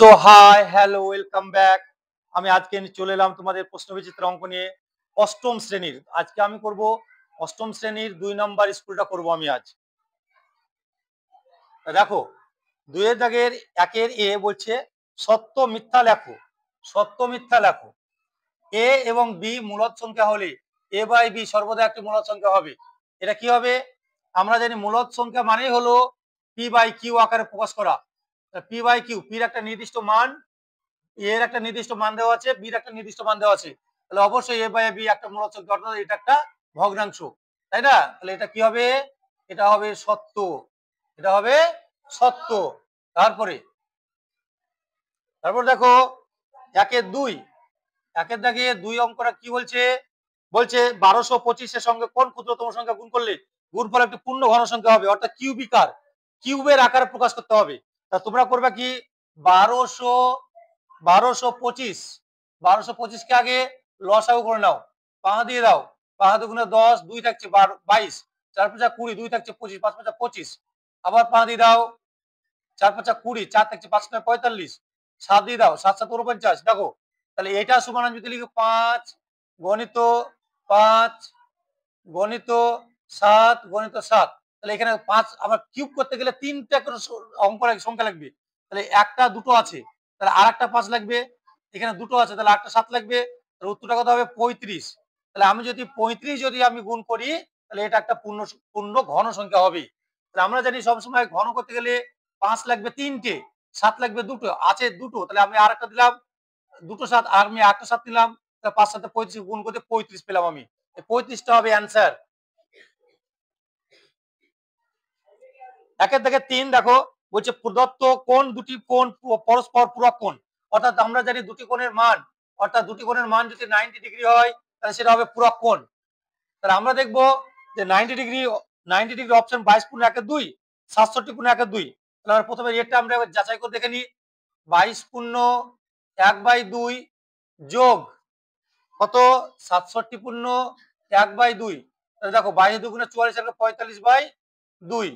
So hi hello welcome back. আমি আজকে চলে এলাম তোমাদের প্রশ্নবিচিত্র অঙ্ক নিয়ে অষ্টম শ্রেণীর। আজকে আমি করব অষ্টম শ্রেণীর 2 নম্বর স্কুলটা করব আমি আজ। দেখো 2 দাগের 1-এর এ বলছে সত্য মিথ্যা লেখো। সত্য মিথ্যা লেখো। এ এবং বি মূলদ সংখ্যা হলে এ বাই বি সর্বদা একটি মূলদ সংখ্যা হবে। এটা কি হবে? আমরা জানি মূলদ সংখ্যা মানেই হলো পি বাই কিউ আকারে প্রকাশ করা। পি বাই কিউ, পির একটা নির্দিষ্ট মান, এর একটা নির্দিষ্ট মান দেওয়া আছে, বির একটা নির্দিষ্ট মান দেওয়া আছে, তাহলে অবশ্যই এ বাই বি একটা মূলদ সংখ্যা, অর্থাৎ এটা একটা ভগ্নাংশ, তাই না? তাহলে এটা কি হবে? এটা হবে সত্য। এটা হবে সত্য। তারপরে তারপর দেখো 1-এর 2, 1-এর দাগে 2 অঙ্কটা কি বলছে? বলছে 1225-এর সঙ্গে কোন ক্ষুদ্রতম সংখ্যা গুণ করলে গুণফল একটি পূর্ণ ঘন সংখ্যা হবে, অর্থাৎ কিউবিকার, কিউবের আকারে প্রকাশ করতে হবে। তা তোমরা করবে কি? 1225 কে আগে লসাগু করে নাও, পাহা দিয়ে দাও, পাহা দুগুণে 10, 2 থাকছে 22, 4 5 20, 2 থাকছে 25, 5 5 25, আবার পাহা দিয়ে দাও, 4 5 20, 4 থাকছে 5 9 45, 7 দিয়ে দাও, 7 7 49। দেখো তাহলে এটা সমান আমি যদি লিখি 5 গণিত 5 গণিত 7 গণিত 7, তাহলে এখানে 5 আবার কিউব করতে গেলে 3টা করে অঙ্ক সংখ্যা লাগবে। তাহলে একটা দুটো আছে, তাহলে আরেকটা 5 লাগবে, এখানে দুটো আছে, তাহলে আরেকটা 7 লাগবে, তাহলে উত্তরটা কত হবে? 35। তাহলে আমি যদি 35 যদি আমি গুণ করি, তাহলে এটা একটা পূর্ণ ঘন সংখ্যা হবে। তাহলে আমরা জানি সবসময় ঘন করতে গেলে 5 লাগবে 3টে, 7 লাগবে দুটো, আছে দুটো, তাহলে আমি আরেকটা দিলাম, দুটো 7 আর আমি একটা 7 দিলাম, তাহলে 5 7 35 গুণ করতে 35 পেলাম আমি। 35টা হবে অ্যান্সার। 1-এর দাগে 3 দেখো বলছে প্রদত্ত কোন দুটি কোণ পরস্পর পূরক কোণ, অর্থাৎ আমরা জানি দুটি কোণের মান, অর্থাৎ দুটি কোণের মান যদি 90 ডিগ্রি হয় তাহলে সেটা হবে পূরক কোণ। তাহলে আমরা দেখব যে 90 ডিগ্রি, 90 ডিগ্রি অপশন 22 পূর্ণ 1-এর 2, 67 পূর্ণ 1-এর 2। তাহলে আমরা প্রথমে এটা আমরা যাচাই করে দেখে নিই। 22 পূর্ণ 1/2 যোগ কত? 67 পূর্ণ 1/2। তাহলে দেখো 22 দুগুণে 44, 45/2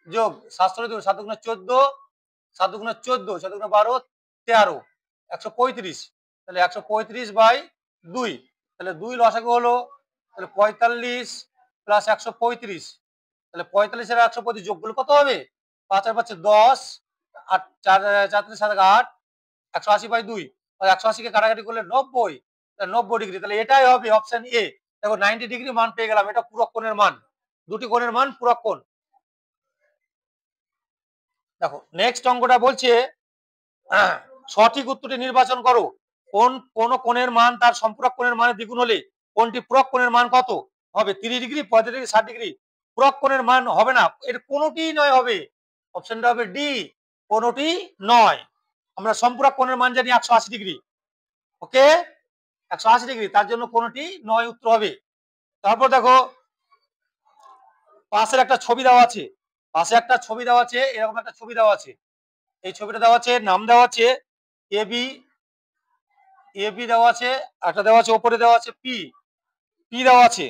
যোগ 67 7 দুগুণে 14, 7 দুগুণে 14, 7 দুগুণে 12 13, 135। তাহলে 135/2, তাহলে 2 লসাগু হলো, তাহলে 45 প্লাস 135, তাহলে 45 আর 135 যোগ করলে কত হবে? 5 আর 5 10, 8 4 4 7 8, 180/2, আর 180 কে কাটাকাটি করলে 90, 90 ডিগ্রি। তাহলে এটাই হবে অপশন এ। দেখো 90 ডিগ্রি মান পেয়ে গেলাম, এটা পূরক কোণের মান, দুটি কোণের মান পূরক কোণ। দেখো নেক্সট অঙ্কটা বলছে সঠিক উত্তরটি নির্বাচন করো। কোন কোণের মান তার সম্পূরক কোণের মানের দ্বিগুণ হলে কোনটি পূরক কোণের মান কত হবে? 30 ডিগ্রি, 35 ডিগ্রি, 60 ডিগ্রি। পূরক কোণের মান হবে না, এর কোনোটিই নয় হবে। অপশনটা হবে ডি, কোনোটি নয়। আমরা সম্পূরক কোণের মান জানি 180 ডিগ্রি। ওকে, 180 ডিগ্রি, তার জন্য কোনোটি নয় উত্তর হবে। তারপর দেখো পাশের একটা ছবি দেওয়া আছে, পাশে একটা ছবি দেওয়া আছে, এরকম একটা ছবি দেওয়া আছে, এই ছবিটা দেওয়া আছে, নাম দেওয়া আছে এবি, এবি দেওয়া আছে, একটা দেওয়া আছে উপরে দেওয়া আছে পি, পি দেওয়া আছে।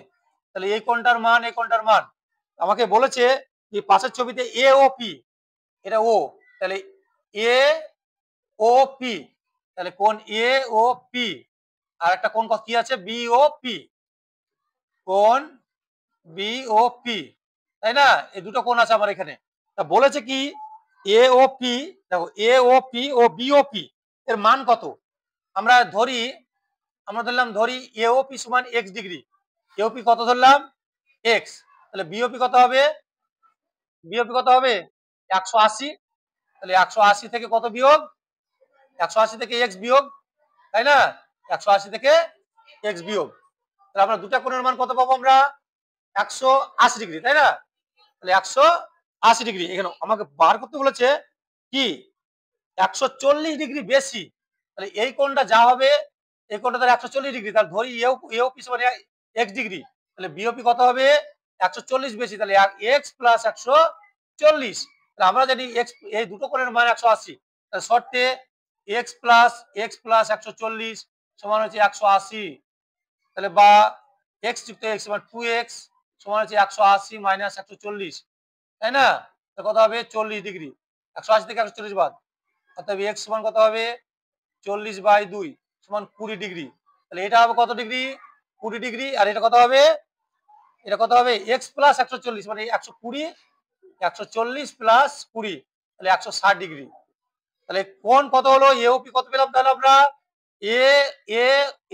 তাহলে এই কোণটার মান, এই কোণটার মান আমাকে বলেছে যে পাশের ছবিতে এ ও পি, এটা ও, তাহলে এ ও পি, তাহলে কোণ এ ও পি, আর একটা কোণ কি আছে? বি ও পি, কোণ বি ও পি, তাই না? এই দুটো কোণ আছে আমার এখানে। তা বলেছে কি এ ও পি, দেখো এ ও পি ও বি ও পি এর মান কত? আমরা ধরি, আমরা ধরলাম ধরি এওপি সমান x ডিগ্রি, এওপি কত ধরলাম? x, তাহলে বিওপি কত হবে? বিওপি কত হবে? 180। তাহলে 180 থেকে কত বিয়োগ? 180 থেকে x বিয়োগ, তাই না? 180 থেকে x বিয়োগ, তাহলে আমরা দুটা কোণের মান কত পাবো? আমরা 180 ডিগ্রি, তাই না? তাহলে 180 ডিগ্রি এখানে আমাকে বার করতে বলেছে কি 140 ডিগ্রি বেশি, তাহলে এই কোণটা যা হবে, এই কোণটা তাহলে 140 ডিগ্রি, তাহলে ধরি এওপি সমান x ডিগ্রি, তাহলে বিওপি কত হবে? 140 বেশি, তাহলে x প্লাস 140। তাহলে আমরা জানি x, এই দুটো কোণের মান 180, তাহলে শর্তে x প্লাস 140 সমান হচ্ছে 180, তাহলে বা x যুক্ত x সমান 2x সমান হচ্ছে 180 - 140, তাই না? তো কত হবে? 40 ডিগ্রি, 180 থেকে 140 বাদ, অতএব এক্স সমান কত হবে 40/2 সমান 20 ডিগ্রি। তাহলে এটা হবে কত ডিগ্রি 20 ডিগ্রি। আর এটা কত হবে এক্স প্লাস 140 মানে 120 140 প্লাস 20 তাহলে 160 ডিগ্রি। তাহলে কোণ কত হলো এওপি কত পেলাম তাহলে আমরা এ এ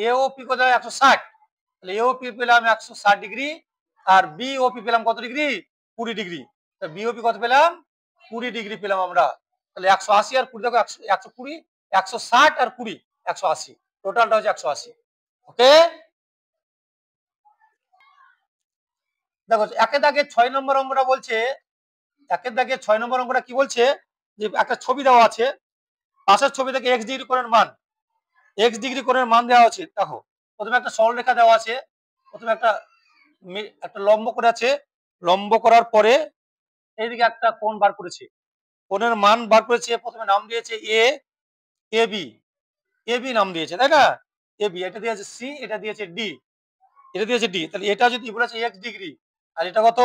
এওপি কত 160 তাহলে এওপি পেলাম 160 ডিগ্রি আর বিওপি পেলাম কত ডিগ্রি 20 ডিগ্রি। তাহলে বিওপি কত পেলাম 20 ডিগ্রি পেলাম আমরা। তাহলে 180 আর 20 দেখো 120 160 আর 20 180 টোটালটা হচ্ছে 180। ওকে দেখো একের দাগে 6 নম্বর অঙ্কটা বলছে একের দাগে 6 নম্বর অঙ্কটা কি বলছে যে একটা ছবি দেওয়া আছে পাশের ছবি থেকে x ডিগ্রি কোণের মান দেওয়া আছে। দেখো প্রথমে একটা সরলরেখা দেওয়া আছে, প্রথমে একটা লম্ব করে আছে, লম্ব করার পরে এইদিকে একটা কোণ বার করেছে, কোণের মান বার করেছে। প্রথমে নাম দিয়েছে এবি নাম দিয়েছে তাই না, এবি। এটা দিয়েছে সি, এটা দিয়েছে ডি, তাহলে এটা যদি বলেছে x ডিগ্রি আর এটা কত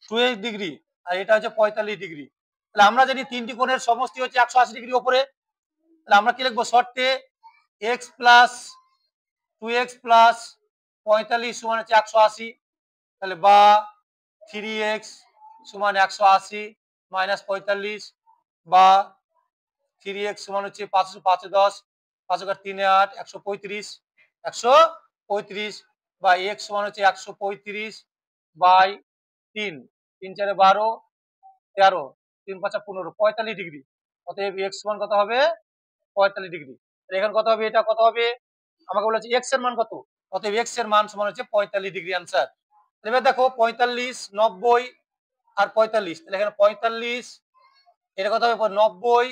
2x ডিগ্রি আর এটা হচ্ছে 45 ডিগ্রি। তাহলে আমরা জানি তিনটি কোণের সমষ্টি হচ্ছে 180 ডিগ্রি উপরে। তাহলে আমরা কি লিখবো শর্তে x প্লাস 2x প্লাস 45 সমান হচ্ছে 180। তাহলে বা 3x সমান 180 মাইনাস 45 বা 3x সমান হচ্ছে 5 5 10 5 3 8 135 বা x সমান হচ্ছে 135 বাই 3 3 4 12 13 3 5 15 45 ডিগ্রি। অতএব x সমান কত হবে 45 ডিগ্রি। এখানে কত হবে এটা কত হবে আমাকে বলেছে x এর মান কত, অতএব x এর মান সমান হচ্ছে 45 ডিগ্রি आंसर। এবার দেখো 45 90 আর 45 তাহলে এখানে 45 এটা কত হবে 90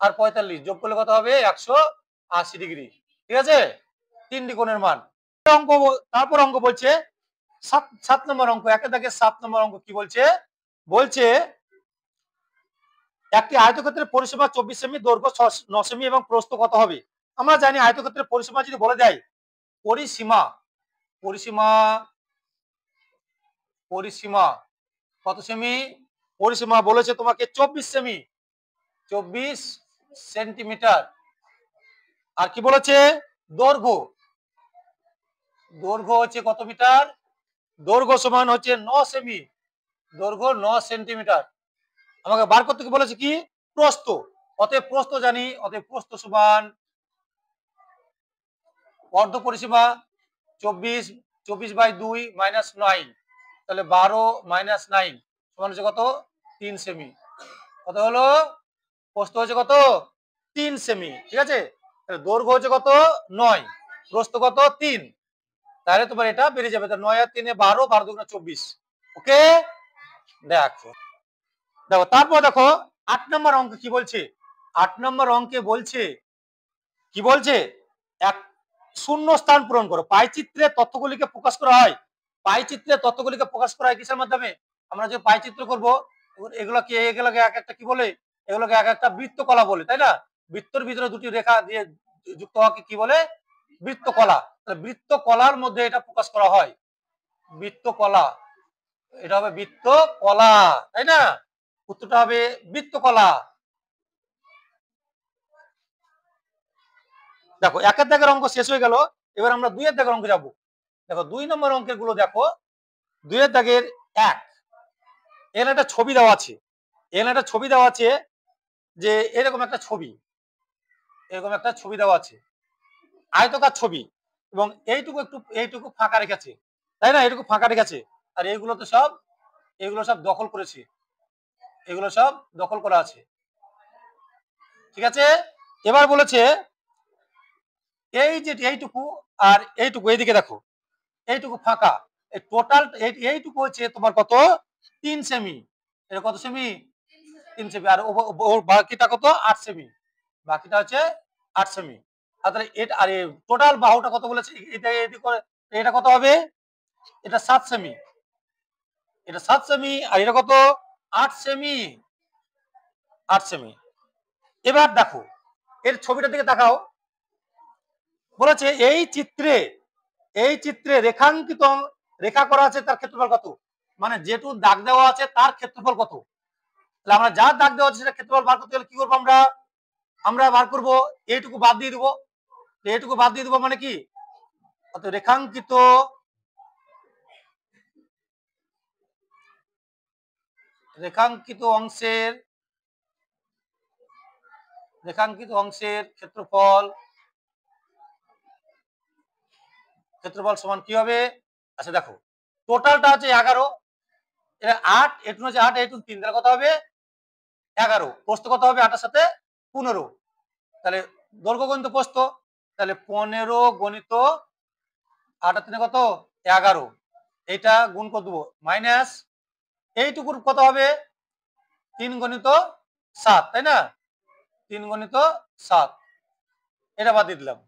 আর 45 যোগ করলে কত হবে 180 ডিগ্রি। ঠিক আছে তিনটি কোণের মান। অঙ্ক তারপর অঙ্ক বলছে 7 নম্বর অঙ্ক, একে দাগে 7 নম্বর অঙ্ক কি বলছে বলছে একটি আয়তক্ষেত্রের পরিসীমা 24 সেমি, দৈর্ঘ্য 9 সেমি এবং প্রস্থ কত হবে। আমরা জানি আয়তক্ষেত্রের পরিসীমা যদি বলে দেয় পরিসীমা পরিসীমা পরিসীমা কত সেমি, পরিসীমা বলেছে তোমাকে 24 সেমি 24 সেন্টিমিটার। আর কি বলেছে দৈর্ঘ্য হচ্ছে কত মিটার, দৈর্ঘ্য সমান হচ্ছে 9 সেমি, দৈর্ঘ্য 9 সেন্টিমিটার। আমাকে বার করতে বলেছে কি প্রস্থ, অতএব প্রস্থ জানি, অতএব প্রস্থ সমান অর্ধ পরিসীমা 24/2 মাইনাস 9 তাহলে 12 মাইনাস 9 সমান হচ্ছে কত 3 সেমি। কত হলো প্রস্থ হচ্ছে কত 3 সেমি। ঠিক আছে তাহলে দৈর্ঘ্য হচ্ছে কত 9, প্রস্থ কত 3, তাহলে তোমার এটা বেরিয়ে যাবে। 9 আর 3 12, 12 দুগুণে 24। ওকে দেখো তারপর দেখো 8 নম্বর অঙ্ক কি বলছে, 8 নম্বর অঙ্কে বলছে কি বলছে এক শূন্য স্থান পূরণ করো। পাইচিত্রের তথ্যগুলিকে প্রকাশ করা হয়, পাইচিত্রের তথ্যগুলিকে প্রকাশ করা হয় কিসের মাধ্যমে, আমরা যে পাইচিত্র করব এগুলোকে এক একটা কি বলে, এগুলোকে এক একটা বৃত্তকলা বলে তাই না। বৃত্তর ভিতরে দুটি রেখা দিয়ে যুক্ত হওয়াকে কি বলে বৃত্তকলা। বৃত্তকলার মধ্যে এটা প্রকাশ করা হয়, বৃত্তকলা, এটা হবে বৃত্তকলা তাই না, উত্তরটা হবে বৃত্তকলা। দেখো একের দাগের অঙ্ক শেষ হয়ে গেল, এবার আমরা 2 এর দাগের অঙ্ক যাব। দেখো 2 নম্বর অঙ্কের গুলো দেখো, 2 এর দাগের 1 এখানে একটা ছবি দেওয়া আছে, যে এরকম একটা ছবি, দেওয়া আছে আয়তকার ছবি, এবং এইটুকু ফাঁকা রেখেছে তাই না, এইটুকু ফাঁকা রেখেছে। আর এগুলো সব দখল করেছে, এগুলো সব দখল করা আছে। ঠিক আছে এবার বলেছে এই যে এইটুকু আর এইটুকু, এইদিকে দেখো এইটুকু ফাঁকা, টোটাল এইটুকু হচ্ছে তোমার কত 3 সেমি, এটা কত সেমি 3 সেমি, আর বাকিটা কত 8 সেমি, বাকিটা হচ্ছে 8 সেমি। তাহলে এটা আর টোটাল বাহুটা কত বলেছে, এটা কত হবে, এটা 7 সেমি, এটা 7 সেমি, আর এটা কত 8 সেমি, 8 সেমি। এবার দেখো এর ছবিটার দিকে তাকাও, বলেছে এই চিত্রে রেখাঙ্কিত রেখা করা আছে তার ক্ষেত্রফল কত, মানে যেটু দাগ দেওয়া আছে তার ক্ষেত্রফল কত। তাহলে আমরা যা দাগ দেওয়া আছে সেটা ক্ষেত্রফল বার করতে গেলে কি করবো আমরা আমরা বার করব এইটুকু বাদ দিয়ে দেবো। এইটুকু বাদ দিয়ে দেবো মানে কি, অর্থাৎ রেখাঙ্কিত অংশের ক্ষেত্রফল সমান কি হবে? আচ্ছা দেখো, টোটালটা হচ্ছে 11, এটা 8, এটু হচ্ছে 8, এটু 3, তাহলে কত হবে? 11। প্রস্থ কত হবে 8 এর সাথে? 15। তাহলে দৈর্ঘ্য গণিত প্রস্থ, তাহলে 15 গণিত 8 আর 3 কত? 11। এইটা গুণ করে দেবো, মাইনাস এইটুকুর কত হবে? 3 গণিত 7, তাই না? 3 গণিত 7, এটা বাদ দিয়ে দিলাম।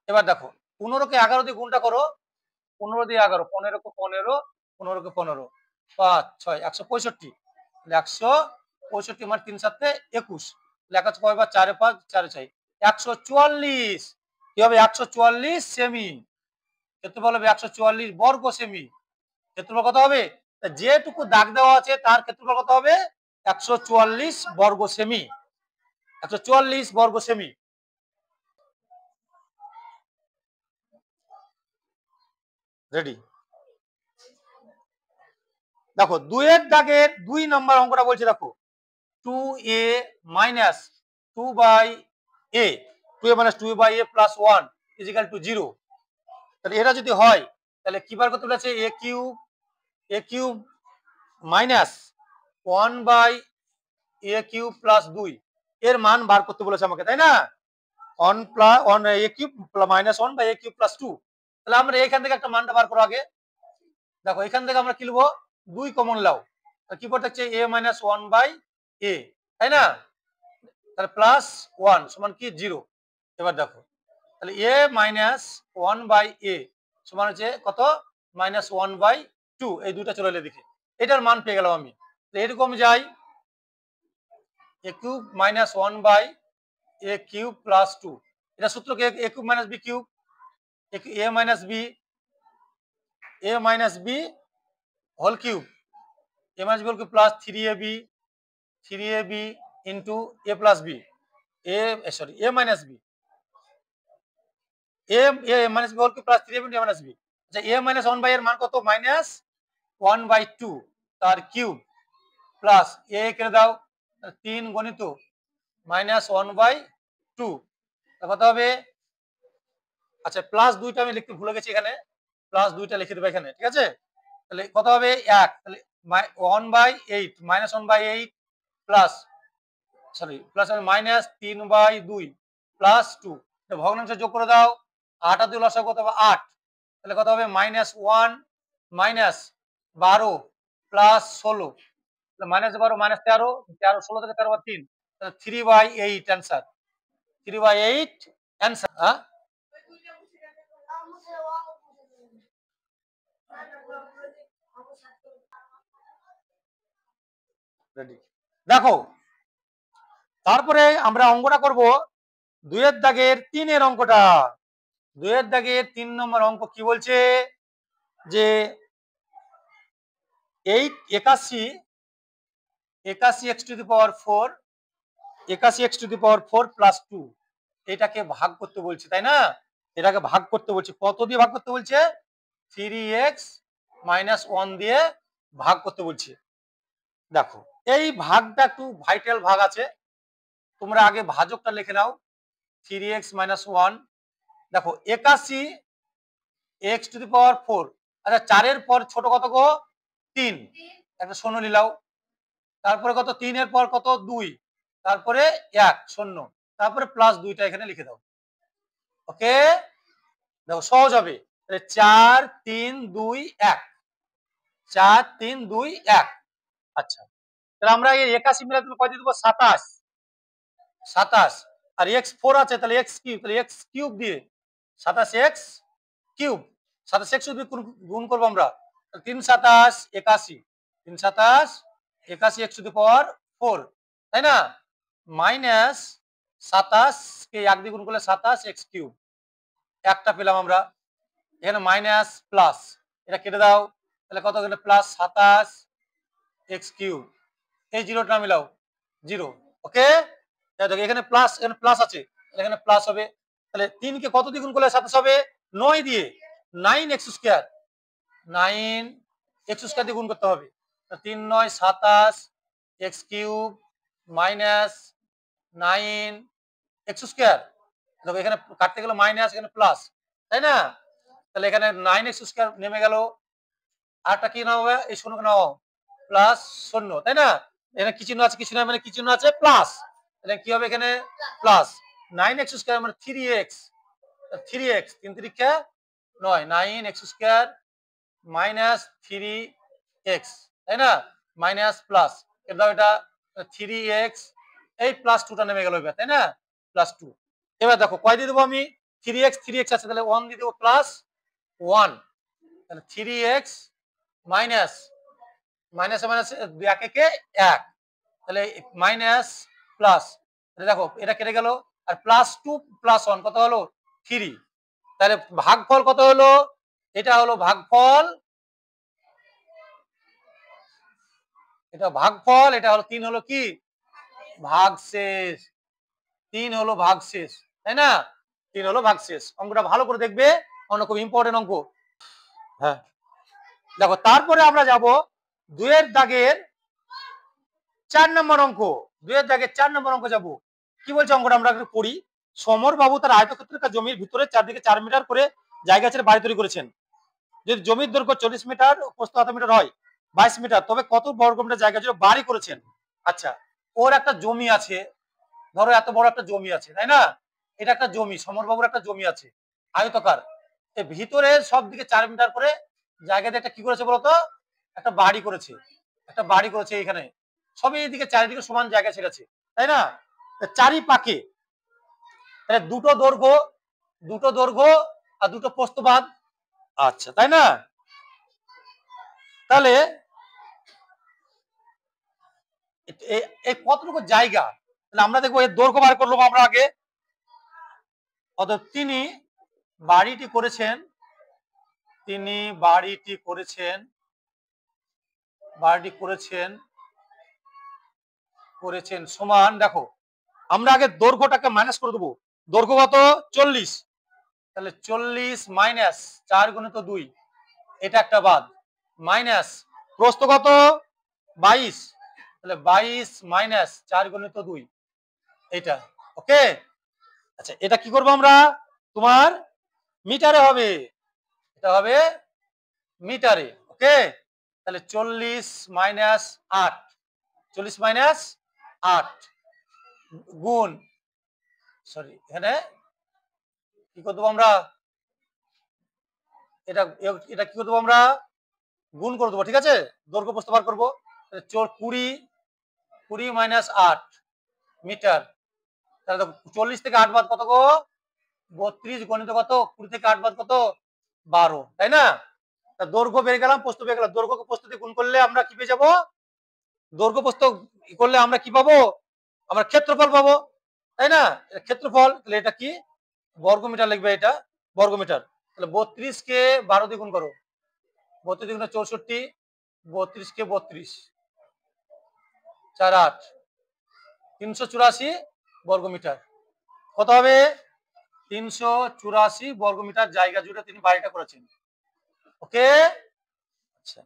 এবার দেখো 15 কে 11 দিয়ে গুণটা করো, 15 দিয়ে 11, 15 কে 15, 15 কে 15, 5 6 165, 165 মানে 3 7 21, লেখা আছে কয়বার? 4 5 4 6 144। কি হবে? 144 সেমি। ক্ষেত্রফল হবে 144 বর্গ সেমি। ক্ষেত্রফল কত হবে? যেটুকু দাগ দেওয়া আছে তার ক্ষেত্রফল কত হবে? 144 বর্গ সেমি। 144 বর্গ সেমি। রেডি? দেখো 2 এর দাগের 2 নম্বর অঙ্কটা বলছে, দেখো 2a minus 2/a 2a minus 2/a plus 1 is equal two 0। তাহলে এটা যদি হয় তাহলে কি বার করতে বলেছে? a cube minus 1/a cube plus 2 এর মান বার করতে বলেছে আমাকে, তাই না? 1 plus 1 a cube minus 1/a cube plus 2। তাহলে আমরা এখান থেকে একটা মানটা বার করো আগে। দেখো এখান থেকে আমরা কি লিখবো? 2 কমন লাও, কি পড়ে থাকছে? a মাইনাস 1/a, তাই না? তাহলে প্লাস 1 সমান কি? 0। এবার দেখো তাহলে a মাইনাস 1/a সমান হচ্ছে কত? মাইনাস 1/2। এই দুইটা চলে এলে দেখে এটার মান পেয়ে গেলাম আমি। এরকম যাই a cube minus 1/a cube plus 2, এটা সূত্র কি? a cube minus b cube, a minus b whole cube, a minus b whole cube plus 3ab into a plus b, a minus b, a minus b whole cube plus 3ab into a minus b। আচ্ছা a minus 1 by এর মান কত? Minus 1/2 তার cube plus a কেটে দাও, 3 গণিত minus 1/2 কত হবে? আচ্ছা প্লাস 2টা আমি লিখতে ভুলে গেছি, এখানে প্লাস 2টা লিখে দেবো এখানে, ঠিক আছে? তাহলে কত হবে? 1। তাহলে 1/8 minus 1/8 plus plus minus 3/2 plus 2, ভগ্নাংশ যোগ করে দাও, 8 আর 2 লসাগু কত হবে? 8। তাহলে কত হবে? Minus 1 minus 12 plus 16, minus 12 minus 13, 13 16 থেকে 13 3, 3/8 অ্যান্সার। 3/8 অ্যান্সার। হ্যাঁ রেডি? দেখো তারপরে আমরা অঙ্কটা করব 2 এর দাগের 3 এর অঙ্কটা। 2 এর দাগের 3 নম্বর অঙ্ক কি বলছে? যে 81 x to the power 4, 81 x to the power 4 plus 2 এটাকে ভাগ করতে বলছে, তাই না? এটাকে ভাগ করতে বলছে, কত দিয়ে ভাগ করতে বলছে? 3x মাইনাস 1 দিয়ে ভাগ করতে বলছে। দেখো এই ভাগটা একটু ভাইটাল ভাগ আছে, তোমরা আগে ভাজকটা লিখে নাও। 3x মাইনাস 1, দেখো 81 x টু দি পাওয়ার 4, আচ্ছা 4 এর পর ছোট কত গো? 3, একটা শূন্য নিলাও। তারপরে কত? 3 এর পর কত? 2, তারপরে 1 শূন্য, তারপরে প্লাস 2টা এখানে লিখে দাও। ওকে দেখো সহজ হবে। 4 3 2 1, 4 3 2 1। আচ্ছা তাহলে আমরা এই 81 মিলে কয় দিয়ে দেবো? 27, 27 আর x 4 আছে, তাহলে x কিউব, তাহলে x কিউব দিয়ে 27x কিউব, 27x দিয়ে গুণ করবো আমরা, 3 27 81, 3 27 81 x টু দি পাওয়ার 4, তাই না? মাইনাস 27 কে 1 দিয়ে গুণ করলে 27 x কিউব, একটা পেলাম আমরা। এখানে মাইনাস প্লাস, এটা কেটে দাও, তাহলে কত গেলে? প্লাস 27 x কিউব, এই জিরোটা মিলাও 0। ওকে দেখো এখানে প্লাস, এখানে প্লাস আছে, এখানে প্লাস হবে। তাহলে 3 কে কত দিয়ে গুণ করলে 27 হবে? 9 দিয়ে। 9x স্কয়ার, 9x স্কয়ার দিয়ে গুণ করতে হবে। 3 9 27 x cube minus 9x square. দেখো এখানে কাটতে গেলে মাইনাস, এখানে প্লাস, তাই না? তাহলে এখানে 9x স্কয়ার নেমে গেল। আরটা কি নাও হবে? এই শূন্য নাও, প্লাস শূন্য, তাই না? এখানে কি চিহ্ন আছে? কিছু না, মানে কি চিহ্ন আছে? প্লাস। তাহলে কি হবে এখানে? প্লাস 9x স্কয়ার মানে 3x, 3x 3 3 9, 9x square minus 3x, তাই না? মাইনাস প্লাস এটা এটা 3x, এই প্লাস 2টা নেমে গেল এবার, তাই না? প্লাস 2। এবার দেখো কয় দিয়ে দেবো আমি? 3x 3x আছে, তাহলে 1 দিয়ে দেবো, প্লাস 1। তাহলে 3x মাইনাস মাইনাস মাইনাস 1 একে 1, তাহলে মাইনাস প্লাস, দেখো এটা কেটে গেল। আর প্লাস 2 প্লাস 1 কত হলো? 3। তাহলে ভাগফল কত হলো? এটা হলো ভাগফল, এটা ভাগফল, এটা হলো 3 হলো কি? ভাগশেষ। 3 হলো ভাগশেষ, তাই না? 3 হলো ভাগশেষ। অঙ্কটা ভালো করে দেখবে, অঙ্ক খুব ইম্পর্টেন্ট অঙ্ক। হ্যাঁ দেখো তারপরে আমরা যাব 2 এর দাগের 4 নম্বর অঙ্ক। 2 এর দাগের 4 নম্বর অঙ্ক যাব। কি বলছে অঙ্কটা আমরা একটু পড়ি। সমর বাবু তার আয়তক্ষেত্রাকার জমির ভিতরে চারদিকে 4 মিটার করে জায়গা ছেড়ে বাড়ি তৈরি করেছেন। যদি জমির দৈর্ঘ্য 40 মিটার ও প্রস্থ 7 মিটার হয়, 22 মিটার, তবে কত বর্গ মিটার জায়গা জুড়ে বাড়ি করেছেন? আচ্ছা, ওর একটা জমি আছে, ধরো এত বড় একটা জমি আছে, তাই না? এটা একটা জমি, সমরবাবুর একটা জমি আছে আয়তকার। এর ভিতরে সব দিকে 4 মিটার করে জায়গাতে একটা কি করেছে বলতো? একটা বাড়ি করেছে, একটা বাড়ি করেছে এখানে। সবই এদিকে চারিদিকে সমান জায়গা ছেড়েছে, তাই না? চারি পাকে তাহলে দুটো দৈর্ঘ্য আর দুটো প্রস্থ বাদ। আচ্ছা, তাই না? তাহলে এই কতটুকু জায়গা? তাহলে আমরা দেখবো এর দৈর্ঘ্য বার করলাম আমরা আগে। অতএব তিনি বাড়িটি করেছেন, তিনি বাড়িটি করেছেন, বাড়িটি করেছেন করেছেন সমান, দেখো আমরা আগে দৈর্ঘ্যটাকে মাইনাস করে দেবো। দৈর্ঘ্য কত? 40। তাহলে 40 মাইনাস 4 গুণিত 2, এটা একটা বাদ, মাইনাস প্রস্থ কত? 22, তাহলে 22 মাইনাস 4 গুণিত 2, এটা। ওকে, আচ্ছা এটা কি করবো আমরা? তোমার মিটারে হবে, এটা হবে মিটারে। ওকে, তাহলে 40 মাইনাস 8, 40 মাইনাস 8 গুণ, সরি এখানে কি করে দেবো আমরা? এটা এটা কি করে দেবো আমরা? গুণ করে দেবো, ঠিক আছে? দৈর্ঘ্য প্রস্থ বার করবো। 20 মাইনাস 8 মিটার। তাহলে 40 থেকে 8 বাদ কত গো? 32 গণিত কত? 20 থেকে 8 বাদ কত? 12, তাই না? দৈর্ঘ্য বেড়ে গেলাম, প্রস্থ বেড়ে গেলাম। দৈর্ঘ্যকে প্রস্থ দিয়ে গুণ করলে আমরা কি পেয়ে যাবো? দৈর্ঘ্য প্রস্থ করলে আমরা কি পাবো? আমরা ক্ষেত্রফল পাবো, তাই না? ক্ষেত্রফল, তাহলে এটা কি? বর্গমিটার লিখবে, এটা বর্গমিটার। তাহলে 32 কে 12 দিয়ে গুণ করো, 32 দুগুণে 64, 32 কে 32, 4 8, 384 বর্গমিটার। কত হবে? 384 বর্গমিটার জায়গা জুড়ে তিনি বাড়িটা করেছেন। ওকে, আচ্ছা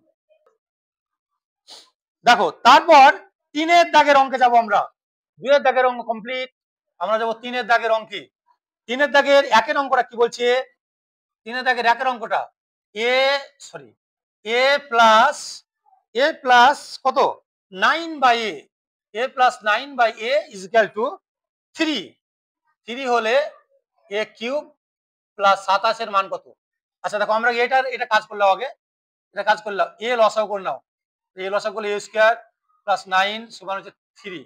দেখো তারপর 3 এর দাগের অঙ্কে যাব আমরা। 2 এর দাগের অঙ্ক কমপ্লিট, আমরা যাব 3 এর দাগের অঙ্কে। 3 এর দাগের 1 এর অঙ্কটা কি বলছে? 3 এর দাগের 1 এর অঙ্কটা এ সরি এ প্লাস কত? 9 by a plus 9 by a is equal to 3। 3 হলে এ কিউব প্লাস 27 এর মান কত? আচ্ছা দেখো আমরা এটা কাজ করলাম আগে, এটা কাজ করলাম। এ লসাগু করে নাও, এ লসাগু করলে এ স্কয়ার প্লাস 9 সমান হচ্ছে 3,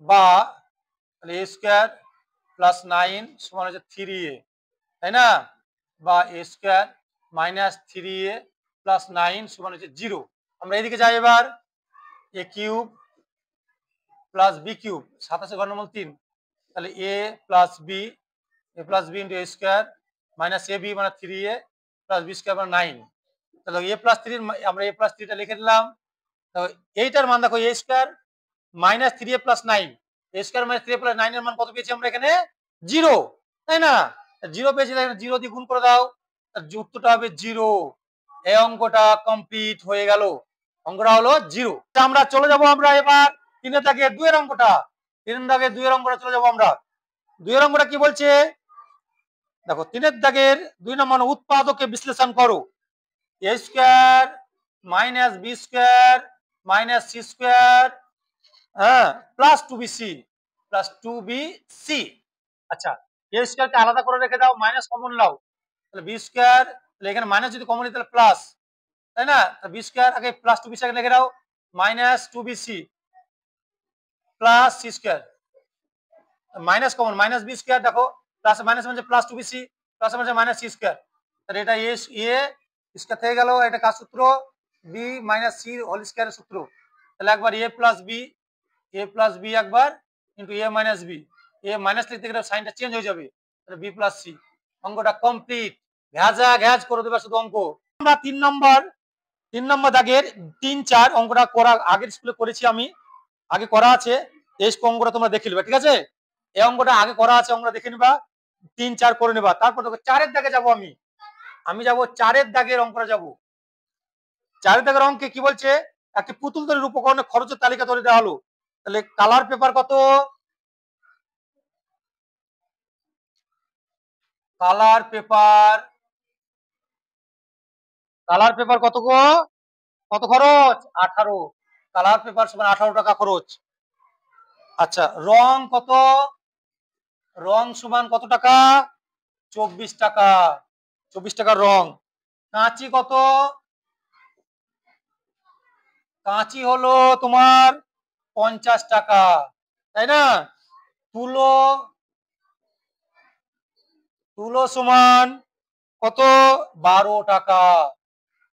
বা তাহলে এ স্কয়ার প্লাস 9 সমান হচ্ছে 3a, তাই না? বা এ স্কয়ার মাইনাস 3a প্লাস 9 সমান হচ্ছে 0। আমরা এদিকে যাই এবার। এ কিউব প্লাস বি কিউব, 27 ঘর নম্বর 3, তাহলে এ plus B, A plus B into A square minus A B মানে 3a প্লাস বি স্কয়ার মানে 9। তাহলে এ প্লাস 3 আমরা এ প্লাস 3টা লিখে দিলাম। এইটার মান দেখো a square minus 3a plus 9, a square minus 3a plus 9 এর মান কত পেয়েছি আমরা এখানে 0, তাই না? 0 পেয়েছি, তাহলে 0 দিয়ে গুণ করে দাও, তার উত্তরটা হবে 0। এই অঙ্কটা কমপ্লিট হয়ে গেল, অঙ্কটা হলো 0। আমরা চলে যাব আমরা এবার 3 দাগে 2 এর অঙ্কটা, 3 দাগে 2 এর অঙ্কটা চলে যাব আমরা। 2 এর অঙ্কটা কি বলছে দেখো, 3 দাগের 2 নম্বর, উৎপাদকে বিশ্লেষণ করো। a square minus b square minus c square, হ্যাঁ, প্লাস 2bc। আচ্ছা, a স্কয়ারকে আলাদা করে রেখে দাও, মাইনাস কমন নাও, তাহলে b স্কয়ার, তাহলে এখানে মাইনাস যদি কমন নিই তাহলে প্লাস, তাই না? তাহলে b স্কয়ার আগে প্লাস 2bc আগে লিখে দাও, minus 2bc plus c square, minus common minus b square, দেখো প্লাস মাইনাস মানে প্লাস 2bc প্লাস মানে মাইনাস c স্কয়ার, তাহলে এটা a স্কয়ার থেকে গেল, এটা কার সূত্র, b মাইনাস c হোল স্কয়ারের সূত্র, তাহলে একবার a প্লাস b একবার into a minus b, a minus লিখতে গেলে সাইনটা চেঞ্জ হয়ে যাবে, তাহলে b প্লাস c। অঙ্কটা কমপ্লিট, ঘ্যাজ করে দেবে শুধু অঙ্ক। আমরা 3 নম্বর দাগের 3, 4 অঙ্কটা করা আগের স্কুলে করেছি, আমি আগে করা আছে, এই অঙ্কটা তোমরা দেখে নিবা, ঠিক আছে? এই অঙ্কটা আগে করা আছে, অঙ্কটা দেখে নিবা, 3, 4 করে নিবা। তারপর দেখো 4 এর দাগে যাব, আমি যাব 4 এর দাগের অঙ্কটা যাব। 4 এর দাগের অঙ্কে কি বলছে, একটি পুতুল তৈরির উপকরণের খরচের তালিকা তৈরি দেওয়া হলো, তাহলে কালার পেপার কত, কালার পেপার কত গো, কত খরচ 18, কালার পেপার সমান 18 টাকা খরচ। আচ্ছা, রং কত, রং সমান কত টাকা 24 টাকা, 24 টাকার রং। কাঁচি কত, কাঁচি হলো তোমার 50 টাকা, তাই না? তুলো, তুলো সমান কত 12 টাকা।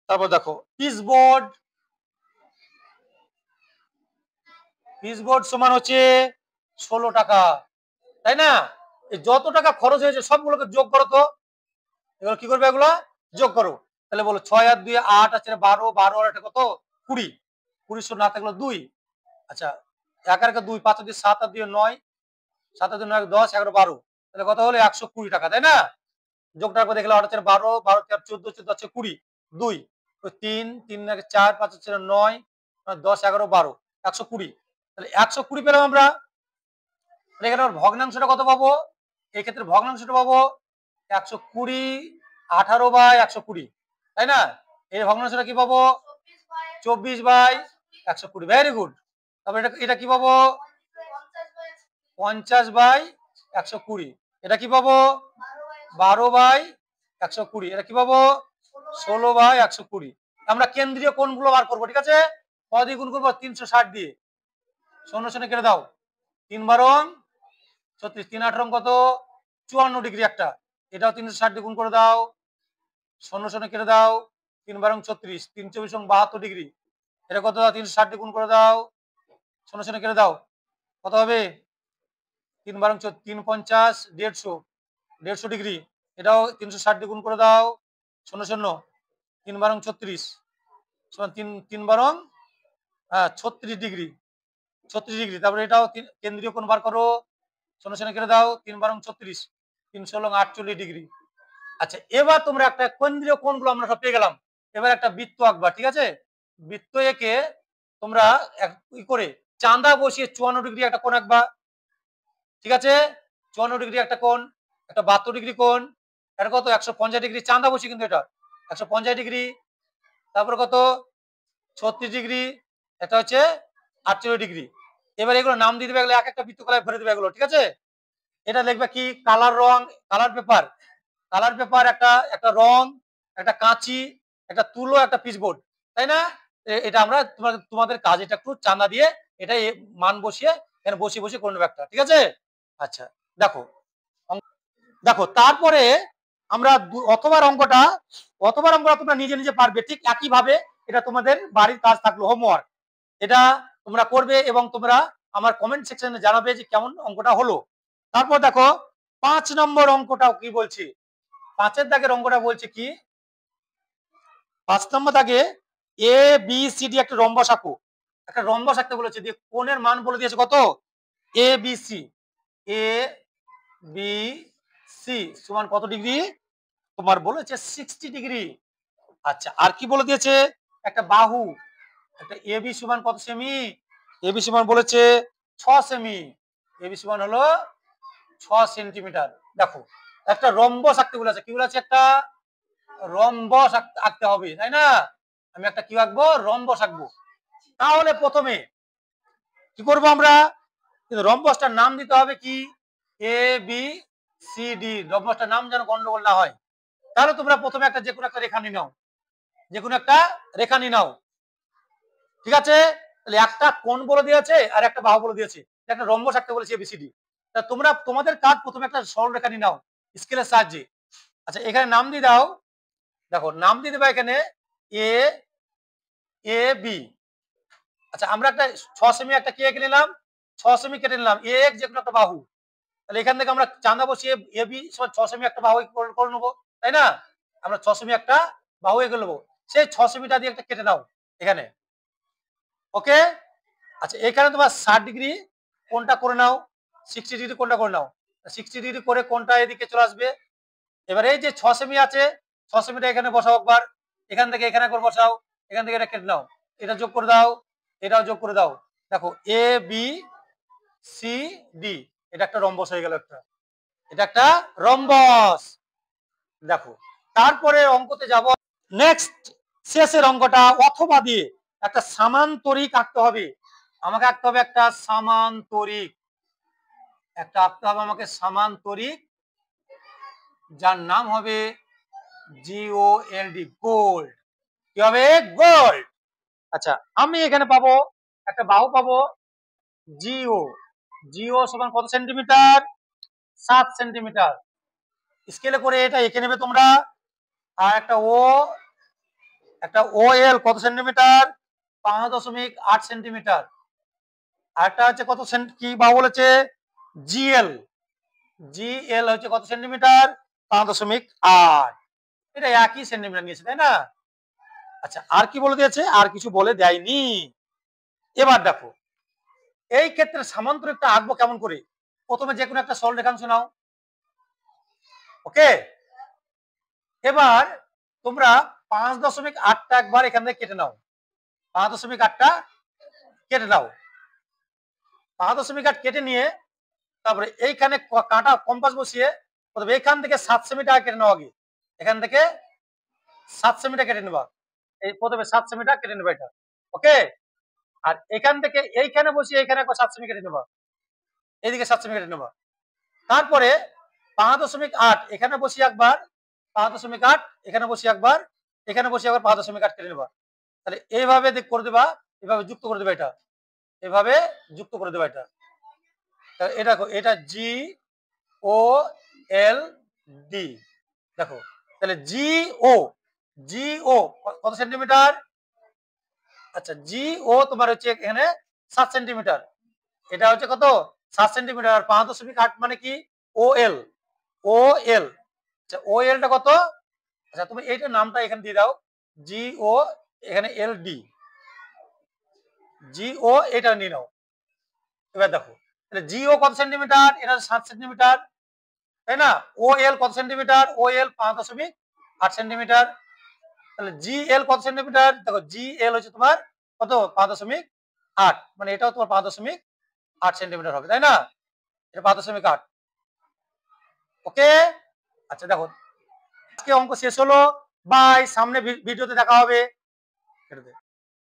তারপর দেখো পিসবোর্ড সমান হচ্ছে 16 টাকা, তাই না? এই যত টাকা খরচ হয়েছে সবগুলোকে যোগ করো তো, এগুলো কি করবে, এগুলো যোগ করো, তাহলে বলো 6 আর 2 8 আছে 12, 12 আর এটা কত 20, 20 না থাকলো 2, আচ্ছা 1 আর 2, 5 আর 2 7 আর 2 9, 7 আর 2 9 10 11 12, তাহলে কত হলো 120 টাকা, তাই না? যোগটা করে দেখলে 8 হচ্ছে 12, 12 4 14, 14 হচ্ছে 20, 2 3 3 4 5 হচ্ছে 9 10 11 12, 120, তাহলে 120 পেলাম আমরা। এখানে ভগ্নাংশটা কত পাবো, এই ক্ষেত্রে ভগ্নাংশটা পাবো 120 18/120, তাই না? এই ভগ্নাংশটা কি পাবো 24/120, ভেরি গুড। তারপর এটা কি পাবো 50/120, এটা কি পাবো 12/120, এটা কি পাবো 16/120। আমরা কেন্দ্রীয় কোণগুলো বার করবো, ঠিক আছে? কত দিয়ে গুণ করবো 360 দিয়ে, 0 কেটে দাও, 3 বারং 36, 3 8 কত 54 ডিগ্রি, একটা এটাও 360 দিয়ে গুণ করে দাও, 0 কেটে দাও, 3 বারং 36, 3 24 72 ডিগ্রি, এটা কত 360 দিয়ে গুণ করে দাও, 0 কেটে দাও, কত হবে 3 বারং 3 50 150 ডিগ্রি, এটাও 360 দিয়ে গুণ করে দাও, 0 3 বারং 36 সমান 3 বারং 36 ডিগ্রি, 36 ডিগ্রি। তারপরে এটাও কেন্দ্রীয় কোণ বার করো, 0 কেটে দাও, 3 বারং 36, 3 16 48 ডিগ্রি। আচ্ছা, এবার তোমরা একটা কেন্দ্রীয় কোণগুলো আমরা সব পেয়ে গেলাম, এবার একটা বৃত্ত আঁকবা, ঠিক আছে? বৃত্ত এঁকে তোমরা কি করে চাঁদা বসিয়ে 54 ডিগ্রি একটা কোণ আঁকবা, ঠিক আছে? 54 ডিগ্রি একটা কোণ, একটা 72 ডিগ্রি কোণ, এটা কত 150 ডিগ্রি, চাঁদা বসি কিন্তু এটা 150 ডিগ্রি, তারপর কত 36 ডিগ্রি, এটা হচ্ছে 48 ডিগ্রি। এবার এগুলো নাম দিয়ে দেবে, এগুলো এক একটা বৃত্তকলায় ভরে দেবে এগুলো, ঠিক আছে? এটা লিখবে কি কালার, রং, কালার পেপার, একটা রং, একটা কাঁচি, একটা তুলো, একটা পিচবোর্ড, তাই না? এটা আমরা তোমাদের কাজ, এটা একটু চাঁদা দিয়ে এটা মান বসিয়ে এখানে বসিয়ে করে নেবে একটা, ঠিক আছে? আচ্ছা, দেখো দেখো তারপরে আমরা অথবা অঙ্কটা তোমরা নিজে পারবে, ঠিক একই ভাবে এটা তোমাদের বাড়ির কাজ থাকলো, হোমওয়ার্ক, এটা তোমরা করবে এবং তোমরা আমার কমেন্ট সেকশনে জানাবে যে কেমন অঙ্কটা হলো। তারপর দেখো 5 নম্বর অঙ্কটাও কি বলছি, 5 দাগের অঙ্কটা বলছে কি, 5 নম্বর দাগে এ বি সি ডি একটা রম্বস আঁকো, একটা রম্বস আঁকতে বলেছে, দিয়ে কোণের মান বলে দিয়েছে কত, A B C, A B C সমান কত ডিগ্রি, তোমার বলেছে 60 ডিগ্রি। আচ্ছা আর কি বলে দিয়েছে, একটা বাহু, একটা এ বি সমান কত সেমি, এ বি সমান বলেছে 6 সেমি, এ বি সমান হলো 6 সেন্টিমিটার। দেখো একটা রম্বস আঁকতে বলেছে, কি বলেছে, একটা রম্বস আঁকতে হবে, তাই না? আমি একটা কি আঁকবো, রম্বস আঁকবো। তাহলে প্রথমে কি করবো আমরা, কিন্তু রম্বসটার নাম দিতে হবে কি, এ বি সি ডি, রম্বসটার নাম যেন গন্ডগোল না হয়। তাহলে তোমরা প্রথমে একটা যে কোনো একটা রেখা নিয়ে নাও, যে কোনো একটা রেখা নিয়ে নাও, ঠিক আছে? তাহলে একটা কোণ বলে দিয়েছে আর একটা বাহু বলে দিয়েছে, একটা রম্বস আঁকতে বলেছে এবিসিডি। তা তোমরা তোমাদের কাজ প্রথমে একটা সরল রেখা নিয়ে নাও স্কেলের সাহায্যে। আচ্ছা এখানে নাম দিয়ে দাও, দেখো নাম দিয়ে দেবা এখানে এ, এ বি। আচ্ছা আমরা একটা 6 সেমি একটা কি এঁকে নিলাম, 6 সেমি কেটে নিলাম, এ এক যে কোনো একটা বাহু। তাহলে এখান থেকে আমরা চাঁদা বসিয়ে এ বি সমান 6 সেমি একটা বাহু করে নেবো, তাই না? আমরা 6 সেমি একটা বাহু এঁকে নেবো, সেই 6 সেমিটা দিয়ে একটা কেটে নাও এখানে, ওকে? আচ্ছা এখানে তোমার 60 ডিগ্রি কোনটা করে নাও, 60 ডিগ্রি কোনটা করে নাও, 60 ডিগ্রি করে কোনটা এদিকে চলে আসবে। এবার এই যে 6 সেমি আছে, 6 সেমিটা এখানে বসাও একবার, এখান থেকে এখানে করে বসাও, এখান থেকে এটা কেটে নাও, এটা যোগ করে দাও, এটাও যোগ করে দাও। দেখো এ বি সি ডি, এটা একটা রম্বস হয়ে গেল, একটা, এটা একটা রম্বস। দেখো তারপরে অঙ্কতে যাব, নেক্সট শেষের অঙ্কটা অথবা দিয়ে একটা সামান্তরিক আঁকতে হবে, আমাকে আঁকতে হবে একটা সামান্তরিক, একটা আঁকতে হবে আমাকে সামান্তরিক, যার নাম হবে GOLD, গোল্ড। কি হবে, গোল্ড। আচ্ছা আমি এখানে পাবো একটা বাহু পাবো জিও, জিও সমান কত সেন্টিমিটার, 7 সেন্টিমিটার। স্কেলে করে এটা এঁকে নেবে তোমরা। আর একটা ও এল কত সেন্টিমিটার, 5.8 সেন্টিমিটার। আর একটা হচ্ছে কত কি বাহু বলেছে, জিএল, জিএল হচ্ছে কত সেন্টিমিটার, 5.8। এটা একই সেন্টিমিটার নিয়েছে, তাই না? আচ্ছা আর কি বলে দিয়েছে, আর কিছু বলে দেয়নি। এবার দেখো এই ক্ষেত্রে সামান্তরিকটা আঁকবো কেমন করে, প্রথমে যে কোনো একটা সরল রেখাংশ নাও, ওকে? এবার তোমরা 5.8টা একবার এখান থেকে কেটে নাও, 5.8টা কেটে নাও, 5.8 কেটে নিয়ে তারপরে এইখানে কাঁটা কম্পাস বসিয়ে প্রথমে এখান থেকে 7 সেমিটা কেটে নাও আগে, এখান থেকে 7 সেমিটা কেটে নেবা, এই প্রথমে 7 সেমিটা কেটে নেবা এটা, ওকে? আর এখান থেকে এইখানে বসিয়ে এখানে 7 সেমি কেটে নেবা, এইদিকে 7 সেমি কেটে নেবা। তারপরে 5.8 এখানে বসিয়ে একবার, 5.8 এখানে বসিয়ে একবার, এখানে বসিয়ে একবার 5.8 কেটে নেবা। তাহলে এইভাবে করে দেবা, এভাবে যুক্ত করে দেবা, এটা এভাবে যুক্ত করে দেবা এটা। এটা দেখো এটা জি ও এল ডি, দেখো তাহলে জি ও, জি ও কত সেন্টিমিটার, আচ্ছা জি ও তোমার হচ্ছে এখানে 7 সেন্টিমিটার, এটা হচ্ছে কত 7 সেন্টিমিটার। আর 5.8 মানে কি, ও এল, ও এল, আচ্ছা ও এলটা কত, আচ্ছা তুমি এইটার নামটা এখানে দিয়ে দাও, জি ও এখানে এল ডি, জি ও এটা নিয়ে নাও। এবার দেখো তাহলে জি ও কত সেন্টিমিটার, এটা 7 সেন্টিমিটার, তাই না? ও এল কত সেন্টিমিটার, ও এল 5.8 সেন্টিমিটার। তাহলে জি এল কত সেন্টিমিটার, দেখো জি এল হচ্ছে তোমার কত 5.8, মানে এটাও তোমার 5.8 সেন্টিমিটার হবে, তাই না? এটা 5.8, ওকে? আচ্ছা দেখো আজকে অঙ্ক শেষ হলো, বাই, সামনে ভিডিওতে দেখা হবে।